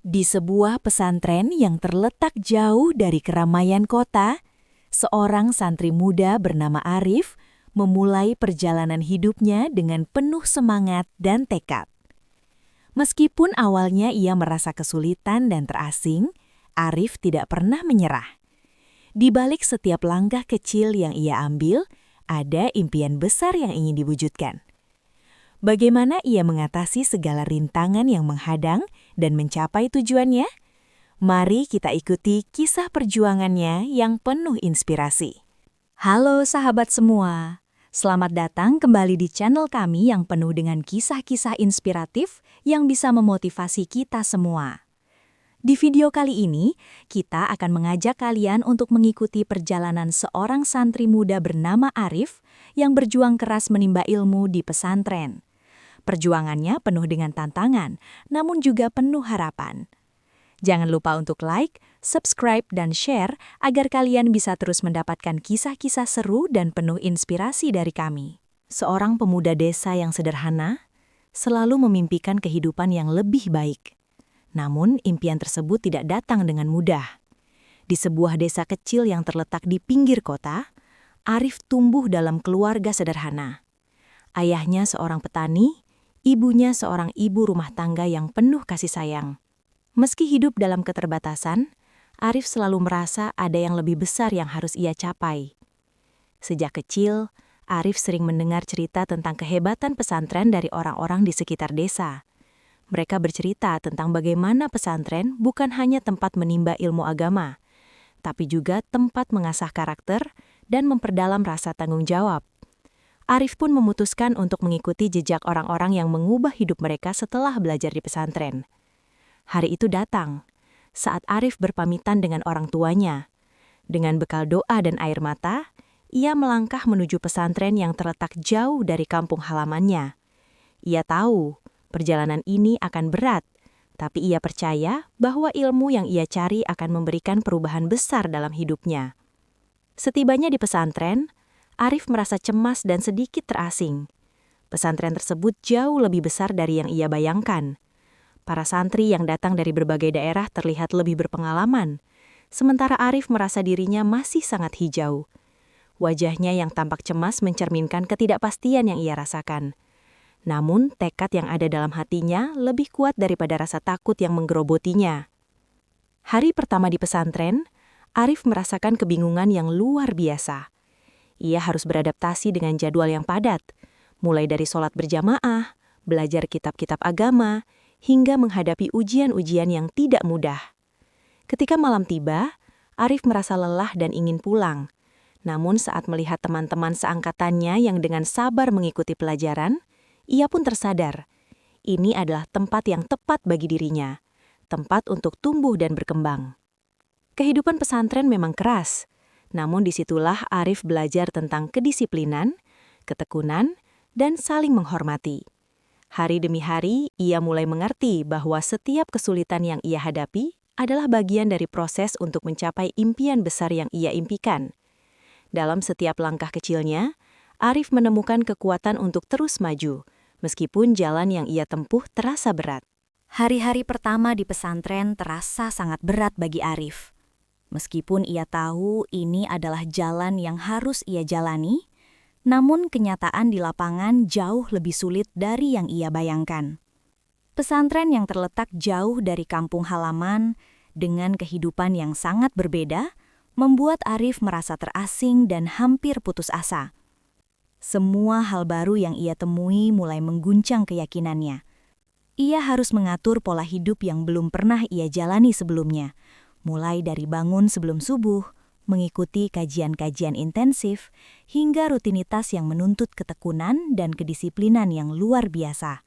Di sebuah pesantren yang terletak jauh dari keramaian kota, seorang santri muda bernama Arif memulai perjalanan hidupnya dengan penuh semangat dan tekad. Meskipun awalnya ia merasa kesulitan dan terasing, Arif tidak pernah menyerah. Di balik setiap langkah kecil yang ia ambil, ada impian besar yang ingin diwujudkan. Bagaimana ia mengatasi segala rintangan yang menghadang dan mencapai tujuannya? Mari kita ikuti kisah perjuangannya yang penuh inspirasi. Halo sahabat semua, selamat datang kembali di channel kami yang penuh dengan kisah-kisah inspiratif yang bisa memotivasi kita semua. Di video kali ini, kita akan mengajak kalian untuk mengikuti perjalanan seorang santri muda bernama Arif yang berjuang keras menimba ilmu di pesantren. Perjuangannya penuh dengan tantangan, namun juga penuh harapan. Jangan lupa untuk like, subscribe, dan share agar kalian bisa terus mendapatkan kisah-kisah seru dan penuh inspirasi dari kami. Seorang pemuda desa yang sederhana selalu memimpikan kehidupan yang lebih baik. Namun, impian tersebut tidak datang dengan mudah. Di sebuah desa kecil yang terletak di pinggir kota, Arif tumbuh dalam keluarga sederhana. Ayahnya seorang petani, ibunya seorang ibu rumah tangga yang penuh kasih sayang. Meski hidup dalam keterbatasan, Arif selalu merasa ada yang lebih besar yang harus ia capai. Sejak kecil, Arif sering mendengar cerita tentang kehebatan pesantren dari orang-orang di sekitar desa. Mereka bercerita tentang bagaimana pesantren bukan hanya tempat menimba ilmu agama, tapi juga tempat mengasah karakter dan memperdalam rasa tanggung jawab. Arif pun memutuskan untuk mengikuti jejak orang-orang yang mengubah hidup mereka setelah belajar di pesantren. Hari itu datang, saat Arif berpamitan dengan orang tuanya. Dengan bekal doa dan air mata, ia melangkah menuju pesantren yang terletak jauh dari kampung halamannya. Ia tahu, perjalanan ini akan berat, tapi ia percaya bahwa ilmu yang ia cari akan memberikan perubahan besar dalam hidupnya. Setibanya di pesantren, Arif merasa cemas dan sedikit terasing. Pesantren tersebut jauh lebih besar dari yang ia bayangkan. Para santri yang datang dari berbagai daerah terlihat lebih berpengalaman, sementara Arif merasa dirinya masih sangat hijau. Wajahnya yang tampak cemas mencerminkan ketidakpastian yang ia rasakan. Namun, tekad yang ada dalam hatinya lebih kuat daripada rasa takut yang menggerobotinya. Hari pertama di pesantren, Arif merasakan kebingungan yang luar biasa. Ia harus beradaptasi dengan jadwal yang padat, mulai dari sholat berjamaah, belajar kitab-kitab agama, hingga menghadapi ujian-ujian yang tidak mudah. Ketika malam tiba, Arif merasa lelah dan ingin pulang. Namun saat melihat teman-teman seangkatannya yang dengan sabar mengikuti pelajaran, ia pun tersadar, ini adalah tempat yang tepat bagi dirinya, tempat untuk tumbuh dan berkembang. Kehidupan pesantren memang keras, namun disitulah Arif belajar tentang kedisiplinan, ketekunan, dan saling menghormati. Hari demi hari, ia mulai mengerti bahwa setiap kesulitan yang ia hadapi adalah bagian dari proses untuk mencapai impian besar yang ia impikan. Dalam setiap langkah kecilnya, Arif menemukan kekuatan untuk terus maju, meskipun jalan yang ia tempuh terasa berat. Hari-hari pertama di pesantren terasa sangat berat bagi Arif. Meskipun ia tahu ini adalah jalan yang harus ia jalani, namun kenyataan di lapangan jauh lebih sulit dari yang ia bayangkan. Pesantren yang terletak jauh dari kampung halaman, dengan kehidupan yang sangat berbeda, membuat Arif merasa terasing dan hampir putus asa. Semua hal baru yang ia temui mulai mengguncang keyakinannya. Ia harus mengatur pola hidup yang belum pernah ia jalani sebelumnya, mulai dari bangun sebelum subuh, mengikuti kajian-kajian intensif, hingga rutinitas yang menuntut ketekunan dan kedisiplinan yang luar biasa.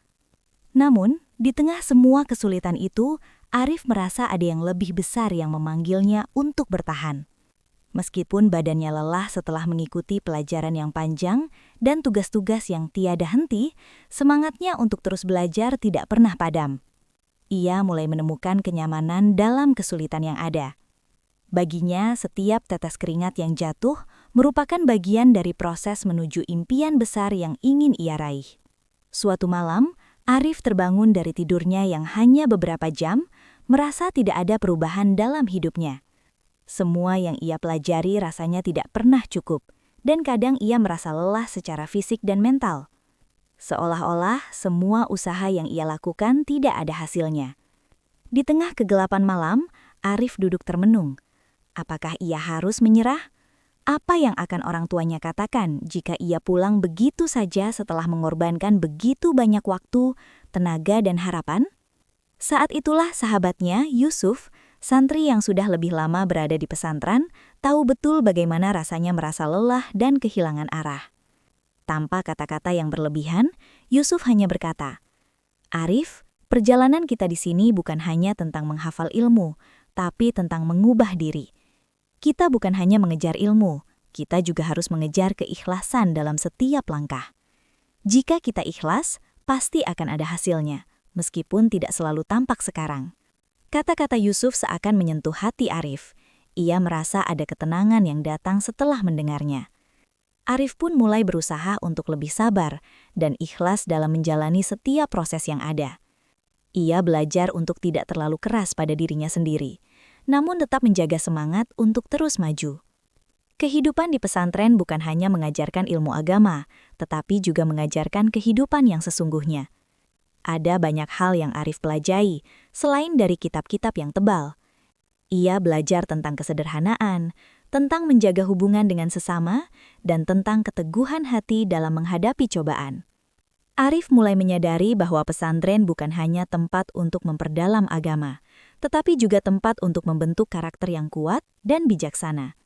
Namun, di tengah semua kesulitan itu, Arif merasa ada yang lebih besar yang memanggilnya untuk bertahan. Meskipun badannya lelah setelah mengikuti pelajaran yang panjang dan tugas-tugas yang tiada henti, semangatnya untuk terus belajar tidak pernah padam. Ia mulai menemukan kenyamanan dalam kesulitan yang ada. Baginya, setiap tetes keringat yang jatuh merupakan bagian dari proses menuju impian besar yang ingin ia raih. Suatu malam, Arif terbangun dari tidurnya yang hanya beberapa jam, merasa tidak ada perubahan dalam hidupnya. Semua yang ia pelajari rasanya tidak pernah cukup, dan kadang ia merasa lelah secara fisik dan mental. Seolah-olah semua usaha yang ia lakukan tidak ada hasilnya. Di tengah kegelapan malam, Arif duduk termenung. Apakah ia harus menyerah? Apa yang akan orang tuanya katakan jika ia pulang begitu saja setelah mengorbankan begitu banyak waktu, tenaga, dan harapan? Saat itulah sahabatnya, Yusuf, santri yang sudah lebih lama berada di pesantren, tahu betul bagaimana rasanya merasa lelah dan kehilangan arah. Tanpa kata-kata yang berlebihan, Yusuf hanya berkata, "Arif, perjalanan kita di sini bukan hanya tentang menghafal ilmu, tapi tentang mengubah diri. Kita bukan hanya mengejar ilmu, kita juga harus mengejar keikhlasan dalam setiap langkah. Jika kita ikhlas, pasti akan ada hasilnya, meskipun tidak selalu tampak sekarang." Kata-kata Yusuf seakan menyentuh hati Arif. Ia merasa ada ketenangan yang datang setelah mendengarnya. Arif pun mulai berusaha untuk lebih sabar dan ikhlas dalam menjalani setiap proses yang ada. Ia belajar untuk tidak terlalu keras pada dirinya sendiri, namun tetap menjaga semangat untuk terus maju. Kehidupan di pesantren bukan hanya mengajarkan ilmu agama, tetapi juga mengajarkan kehidupan yang sesungguhnya. Ada banyak hal yang Arif pelajari, selain dari kitab-kitab yang tebal. Ia belajar tentang kesederhanaan, tentang menjaga hubungan dengan sesama, dan tentang keteguhan hati dalam menghadapi cobaan. Arif mulai menyadari bahwa pesantren bukan hanya tempat untuk memperdalam agama, tetapi juga tempat untuk membentuk karakter yang kuat dan bijaksana.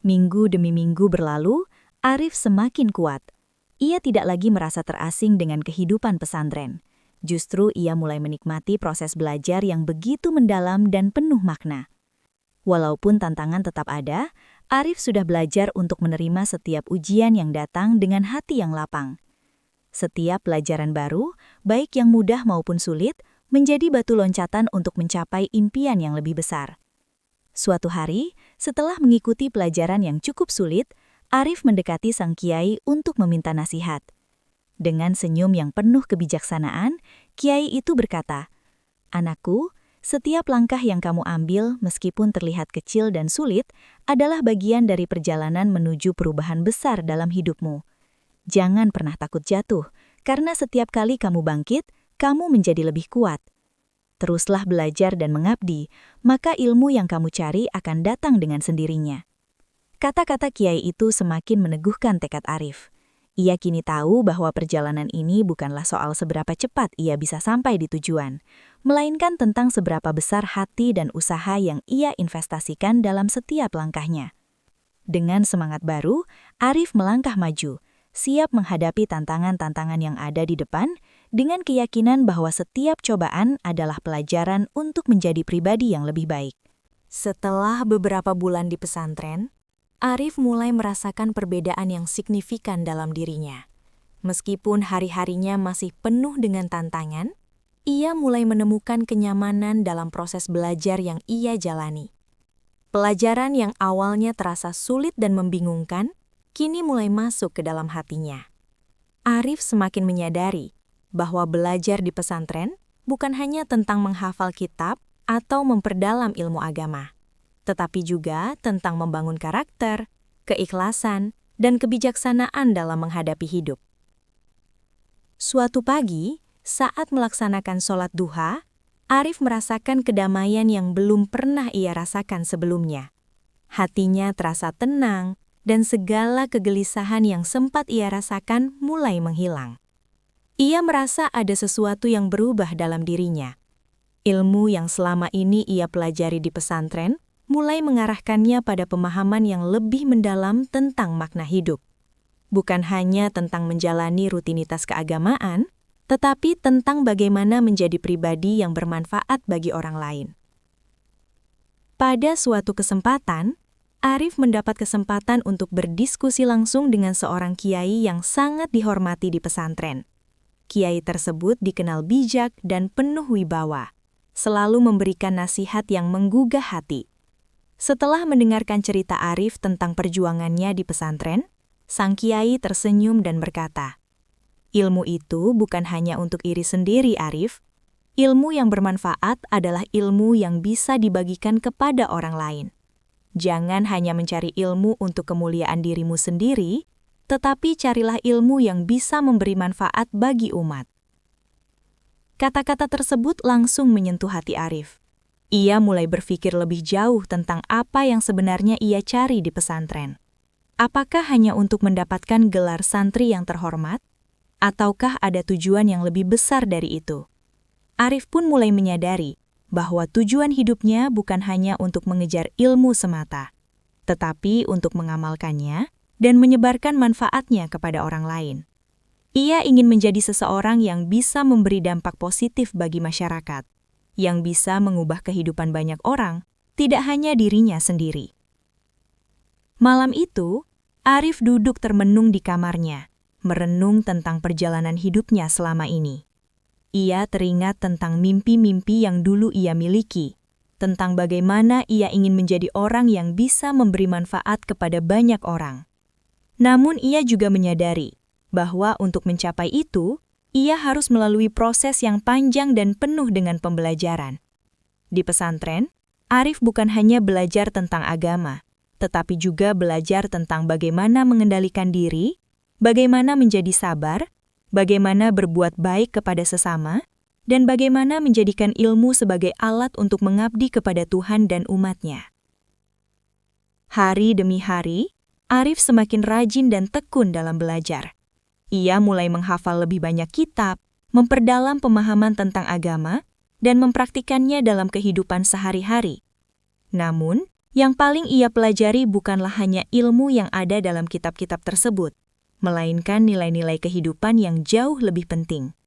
Minggu demi minggu berlalu, Arif semakin kuat. Ia tidak lagi merasa terasing dengan kehidupan pesantren. Justru ia mulai menikmati proses belajar yang begitu mendalam dan penuh makna. Walaupun tantangan tetap ada, Arif sudah belajar untuk menerima setiap ujian yang datang dengan hati yang lapang. Setiap pelajaran baru, baik yang mudah maupun sulit, menjadi batu loncatan untuk mencapai impian yang lebih besar. Suatu hari, setelah mengikuti pelajaran yang cukup sulit, Arif mendekati sang kiai untuk meminta nasihat. Dengan senyum yang penuh kebijaksanaan, kiai itu berkata, "Anakku, setiap langkah yang kamu ambil, meskipun terlihat kecil dan sulit, adalah bagian dari perjalanan menuju perubahan besar dalam hidupmu. Jangan pernah takut jatuh, karena setiap kali kamu bangkit, kamu menjadi lebih kuat. Teruslah belajar dan mengabdi, maka ilmu yang kamu cari akan datang dengan sendirinya." Kata-kata kiai itu semakin meneguhkan tekad Arif. Ia kini tahu bahwa perjalanan ini bukanlah soal seberapa cepat ia bisa sampai di tujuan, melainkan tentang seberapa besar hati dan usaha yang ia investasikan dalam setiap langkahnya. Dengan semangat baru, Arif melangkah maju, siap menghadapi tantangan-tantangan yang ada di depan, dengan keyakinan bahwa setiap cobaan adalah pelajaran untuk menjadi pribadi yang lebih baik. Setelah beberapa bulan di pesantren, Arif mulai merasakan perbedaan yang signifikan dalam dirinya. Meskipun hari-harinya masih penuh dengan tantangan, ia mulai menemukan kenyamanan dalam proses belajar yang ia jalani. Pelajaran yang awalnya terasa sulit dan membingungkan, kini mulai masuk ke dalam hatinya. Arif semakin menyadari bahwa belajar di pesantren bukan hanya tentang menghafal kitab atau memperdalam ilmu agama, tetapi juga tentang membangun karakter, keikhlasan, dan kebijaksanaan dalam menghadapi hidup. Suatu pagi, saat melaksanakan sholat duha, Arif merasakan kedamaian yang belum pernah ia rasakan sebelumnya. Hatinya terasa tenang, dan segala kegelisahan yang sempat ia rasakan mulai menghilang. Ia merasa ada sesuatu yang berubah dalam dirinya. Ilmu yang selama ini ia pelajari di pesantren mulai mengarahkannya pada pemahaman yang lebih mendalam tentang makna hidup. Bukan hanya tentang menjalani rutinitas keagamaan, tetapi tentang bagaimana menjadi pribadi yang bermanfaat bagi orang lain. Pada suatu kesempatan, Arif mendapat kesempatan untuk berdiskusi langsung dengan seorang kiai yang sangat dihormati di pesantren. Kiai tersebut dikenal bijak dan penuh wibawa, selalu memberikan nasihat yang menggugah hati. Setelah mendengarkan cerita Arif tentang perjuangannya di pesantren, sang kiai tersenyum dan berkata, "Ilmu itu bukan hanya untuk iri sendiri, Arif, Ilmu yang bermanfaat adalah ilmu yang bisa dibagikan kepada orang lain. Jangan hanya mencari ilmu untuk kemuliaan dirimu sendiri, tetapi carilah ilmu yang bisa memberi manfaat bagi umat. Kata-kata tersebut langsung menyentuh hati Arif. Ia mulai berpikir lebih jauh tentang apa yang sebenarnya ia cari di pesantren. Apakah hanya untuk mendapatkan gelar santri yang terhormat? Ataukah ada tujuan yang lebih besar dari itu? Arif pun mulai menyadari bahwa tujuan hidupnya bukan hanya untuk mengejar ilmu semata, tetapi untuk mengamalkannya dan menyebarkan manfaatnya kepada orang lain. Ia ingin menjadi seseorang yang bisa memberi dampak positif bagi masyarakat, yang bisa mengubah kehidupan banyak orang, tidak hanya dirinya sendiri. Malam itu, Arif duduk termenung di kamarnya, merenung tentang perjalanan hidupnya selama ini. Ia teringat tentang mimpi-mimpi yang dulu ia miliki, tentang bagaimana ia ingin menjadi orang yang bisa memberi manfaat kepada banyak orang. Namun ia juga menyadari bahwa untuk mencapai itu, ia harus melalui proses yang panjang dan penuh dengan pembelajaran. Di pesantren, Arif bukan hanya belajar tentang agama, tetapi juga belajar tentang bagaimana mengendalikan diri, bagaimana menjadi sabar, bagaimana berbuat baik kepada sesama, dan bagaimana menjadikan ilmu sebagai alat untuk mengabdi kepada Tuhan dan umatnya. Hari demi hari, Arif semakin rajin dan tekun dalam belajar. Ia mulai menghafal lebih banyak kitab, memperdalam pemahaman tentang agama, dan mempraktikannya dalam kehidupan sehari-hari. Namun, yang paling ia pelajari bukanlah hanya ilmu yang ada dalam kitab-kitab tersebut, melainkan nilai-nilai kehidupan yang jauh lebih penting.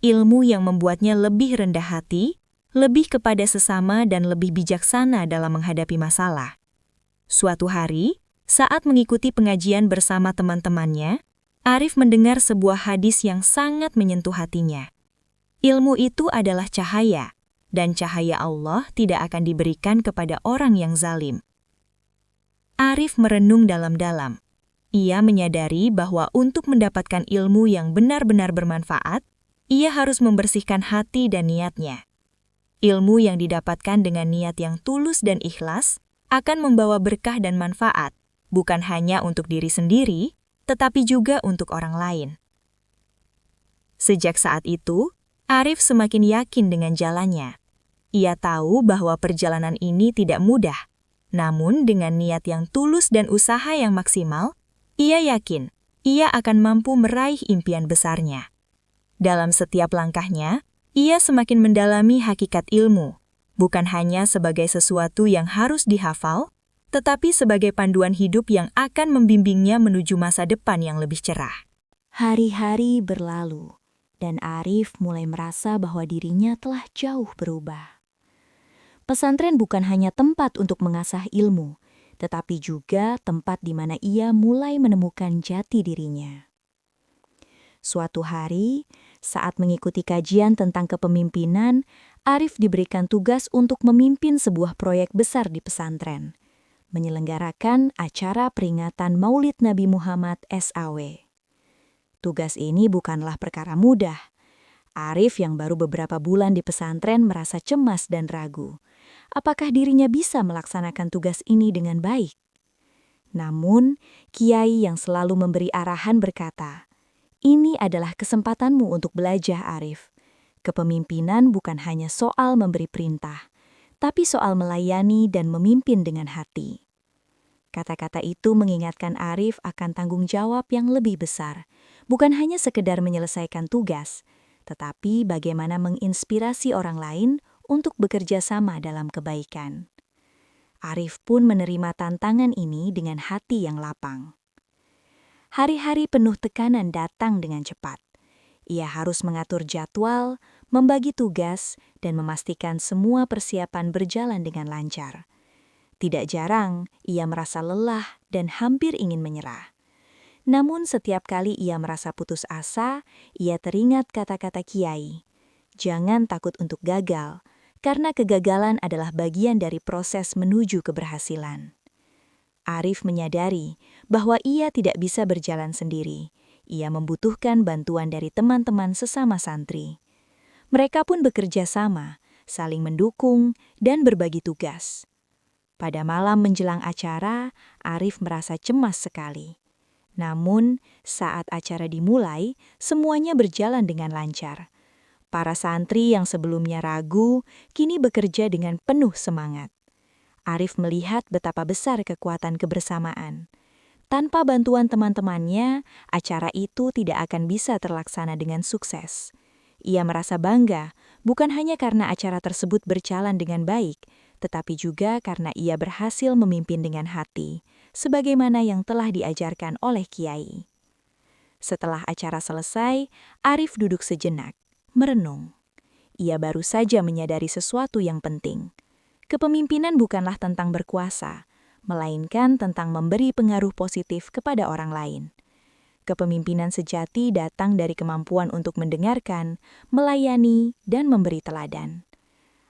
Ilmu yang membuatnya lebih rendah hati, lebih kepada sesama dan lebih bijaksana dalam menghadapi masalah. Suatu hari, saat mengikuti pengajian bersama teman-temannya, Arif mendengar sebuah hadis yang sangat menyentuh hatinya. Ilmu itu adalah cahaya, dan cahaya Allah tidak akan diberikan kepada orang yang zalim. Arif merenung dalam-dalam. Ia menyadari bahwa untuk mendapatkan ilmu yang benar-benar bermanfaat, ia harus membersihkan hati dan niatnya. Ilmu yang didapatkan dengan niat yang tulus dan ikhlas akan membawa berkah dan manfaat, bukan hanya untuk diri sendiri, tetapi juga untuk orang lain. Sejak saat itu, Arif semakin yakin dengan jalannya. Ia tahu bahwa perjalanan ini tidak mudah, namun dengan niat yang tulus dan usaha yang maksimal, ia yakin ia akan mampu meraih impian besarnya. Dalam setiap langkahnya, ia semakin mendalami hakikat ilmu, bukan hanya sebagai sesuatu yang harus dihafal, tetapi sebagai panduan hidup yang akan membimbingnya menuju masa depan yang lebih cerah. Hari-hari berlalu, dan Arif mulai merasa bahwa dirinya telah jauh berubah. Pesantren bukan hanya tempat untuk mengasah ilmu, tetapi juga tempat di mana ia mulai menemukan jati dirinya. Suatu hari, saat mengikuti kajian tentang kepemimpinan, Arif diberikan tugas untuk memimpin sebuah proyek besar di pesantren, menyelenggarakan acara peringatan Maulid Nabi Muhammad SAW. Tugas ini bukanlah perkara mudah. Arif yang baru beberapa bulan di pesantren merasa cemas dan ragu. Apakah dirinya bisa melaksanakan tugas ini dengan baik? Namun, kiai yang selalu memberi arahan berkata, "Ini adalah kesempatanmu untuk belajar, Arif. Kepemimpinan bukan hanya soal memberi perintah, tapi soal melayani dan memimpin dengan hati." Kata-kata itu mengingatkan Arif akan tanggung jawab yang lebih besar, bukan hanya sekedar menyelesaikan tugas, tetapi bagaimana menginspirasi orang lain untuk bekerja sama dalam kebaikan. Arif pun menerima tantangan ini dengan hati yang lapang. Hari-hari penuh tekanan datang dengan cepat. Ia harus mengatur jadwal, membagi tugas, dan memastikan semua persiapan berjalan dengan lancar. Tidak jarang, ia merasa lelah dan hampir ingin menyerah. Namun setiap kali ia merasa putus asa, ia teringat kata-kata kiai. Jangan takut untuk gagal, karena kegagalan adalah bagian dari proses menuju keberhasilan. Arif menyadari bahwa ia tidak bisa berjalan sendiri. Ia membutuhkan bantuan dari teman-teman sesama santri. Mereka pun bekerja sama, saling mendukung, dan berbagi tugas. Pada malam menjelang acara, Arif merasa cemas sekali. Namun, saat acara dimulai, semuanya berjalan dengan lancar. Para santri yang sebelumnya ragu, kini bekerja dengan penuh semangat. Arif melihat betapa besar kekuatan kebersamaan. Tanpa bantuan teman-temannya, acara itu tidak akan bisa terlaksana dengan sukses. Ia merasa bangga, bukan hanya karena acara tersebut berjalan dengan baik, tetapi juga karena ia berhasil memimpin dengan hati, sebagaimana yang telah diajarkan oleh Kiai. Setelah acara selesai, Arif duduk sejenak, merenung. Ia baru saja menyadari sesuatu yang penting. Kepemimpinan bukanlah tentang berkuasa, melainkan tentang memberi pengaruh positif kepada orang lain. Kepemimpinan sejati datang dari kemampuan untuk mendengarkan, melayani, dan memberi teladan.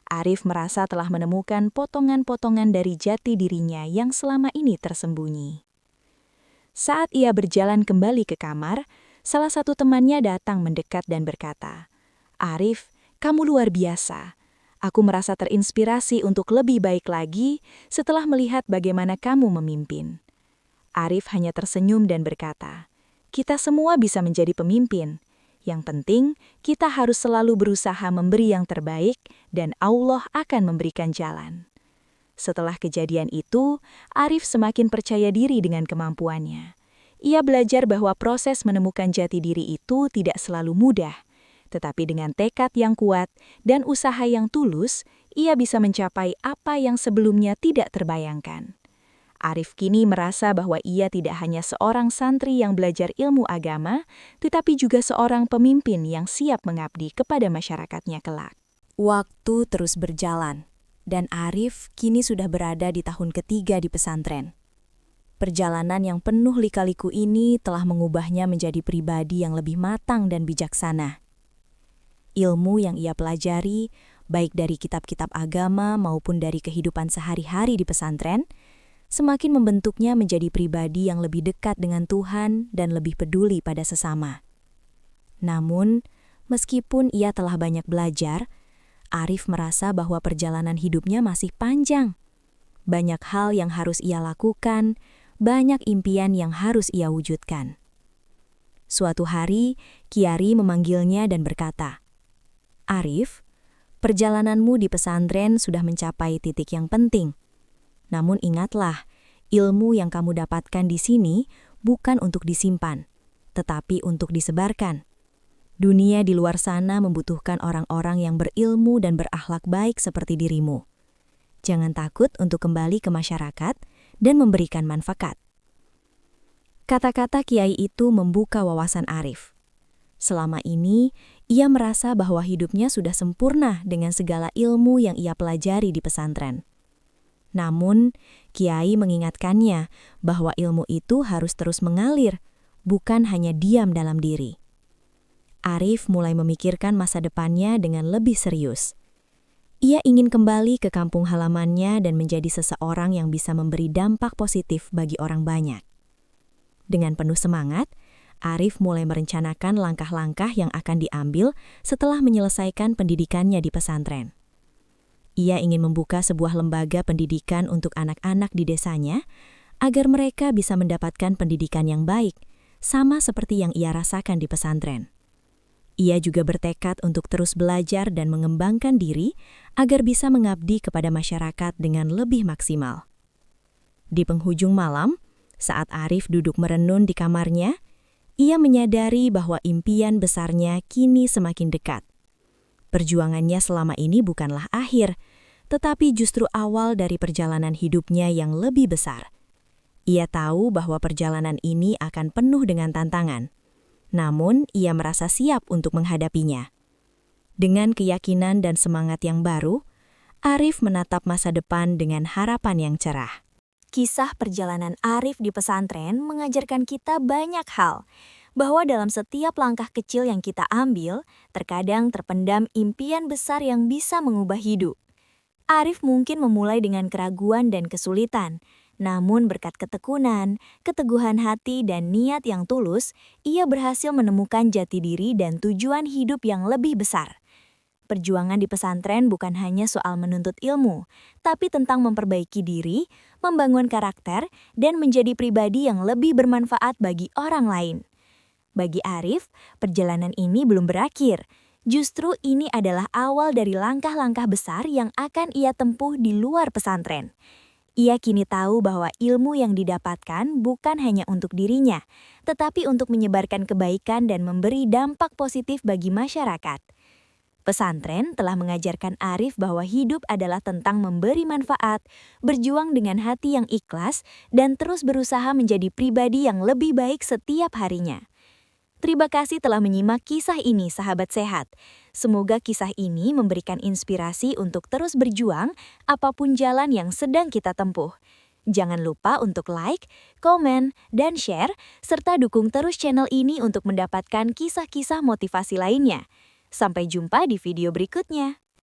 Arif merasa telah menemukan potongan-potongan dari jati dirinya yang selama ini tersembunyi. Saat ia berjalan kembali ke kamar, salah satu temannya datang mendekat dan berkata, "Arif, kamu luar biasa. Aku merasa terinspirasi untuk lebih baik lagi setelah melihat bagaimana kamu memimpin." Arif hanya tersenyum dan berkata, "Kita semua bisa menjadi pemimpin. Yang penting, kita harus selalu berusaha memberi yang terbaik dan Allah akan memberikan jalan." Setelah kejadian itu, Arif semakin percaya diri dengan kemampuannya. Ia belajar bahwa proses menemukan jati diri itu tidak selalu mudah, tetapi dengan tekad yang kuat dan usaha yang tulus, ia bisa mencapai apa yang sebelumnya tidak terbayangkan. Arif kini merasa bahwa ia tidak hanya seorang santri yang belajar ilmu agama, tetapi juga seorang pemimpin yang siap mengabdi kepada masyarakatnya kelak. Waktu terus berjalan, dan Arif kini sudah berada di tahun ketiga di pesantren. Perjalanan yang penuh lika-liku ini telah mengubahnya menjadi pribadi yang lebih matang dan bijaksana. Ilmu yang ia pelajari, baik dari kitab-kitab agama maupun dari kehidupan sehari-hari di pesantren, semakin membentuknya menjadi pribadi yang lebih dekat dengan Tuhan dan lebih peduli pada sesama. Namun, meskipun ia telah banyak belajar, Arif merasa bahwa perjalanan hidupnya masih panjang. Banyak hal yang harus ia lakukan, banyak impian yang harus ia wujudkan. Suatu hari, Kiai memanggilnya dan berkata, "Arif, perjalananmu di pesantren sudah mencapai titik yang penting. Namun ingatlah, ilmu yang kamu dapatkan di sini bukan untuk disimpan, tetapi untuk disebarkan. Dunia di luar sana membutuhkan orang-orang yang berilmu dan berakhlak baik seperti dirimu. Jangan takut untuk kembali ke masyarakat dan memberikan manfaat." Kata-kata Kiai itu membuka wawasan Arif. Selama ini, ia merasa bahwa hidupnya sudah sempurna dengan segala ilmu yang ia pelajari di pesantren. Namun, Kiai mengingatkannya bahwa ilmu itu harus terus mengalir, bukan hanya diam dalam diri. Arif mulai memikirkan masa depannya dengan lebih serius. Ia ingin kembali ke kampung halamannya dan menjadi seseorang yang bisa memberi dampak positif bagi orang banyak. Dengan penuh semangat, Arif mulai merencanakan langkah-langkah yang akan diambil setelah menyelesaikan pendidikannya di pesantren. Ia ingin membuka sebuah lembaga pendidikan untuk anak-anak di desanya agar mereka bisa mendapatkan pendidikan yang baik, sama seperti yang ia rasakan di pesantren. Ia juga bertekad untuk terus belajar dan mengembangkan diri agar bisa mengabdi kepada masyarakat dengan lebih maksimal. Di penghujung malam, saat Arif duduk merenung di kamarnya, ia menyadari bahwa impian besarnya kini semakin dekat. Perjuangannya selama ini bukanlah akhir, tetapi justru awal dari perjalanan hidupnya yang lebih besar. Ia tahu bahwa perjalanan ini akan penuh dengan tantangan, namun ia merasa siap untuk menghadapinya. Dengan keyakinan dan semangat yang baru, Arif menatap masa depan dengan harapan yang cerah. Kisah perjalanan Arif di pesantren mengajarkan kita banyak hal, bahwa dalam setiap langkah kecil yang kita ambil, terkadang terpendam impian besar yang bisa mengubah hidup. Arif mungkin memulai dengan keraguan dan kesulitan, namun berkat ketekunan, keteguhan hati dan niat yang tulus, ia berhasil menemukan jati diri dan tujuan hidup yang lebih besar. Perjuangan di pesantren bukan hanya soal menuntut ilmu, tapi tentang memperbaiki diri, membangun karakter, dan menjadi pribadi yang lebih bermanfaat bagi orang lain. Bagi Arif, perjalanan ini belum berakhir. Justru ini adalah awal dari langkah-langkah besar yang akan ia tempuh di luar pesantren. Ia kini tahu bahwa ilmu yang didapatkan bukan hanya untuk dirinya, tetapi untuk menyebarkan kebaikan dan memberi dampak positif bagi masyarakat. Pesantren telah mengajarkan Arif bahwa hidup adalah tentang memberi manfaat, berjuang dengan hati yang ikhlas, dan terus berusaha menjadi pribadi yang lebih baik setiap harinya. Terima kasih telah menyimak kisah ini, sahabat sehat. Semoga kisah ini memberikan inspirasi untuk terus berjuang apapun jalan yang sedang kita tempuh. Jangan lupa untuk like, komen, dan share, serta dukung terus channel ini untuk mendapatkan kisah-kisah motivasi lainnya. Sampai jumpa di video berikutnya.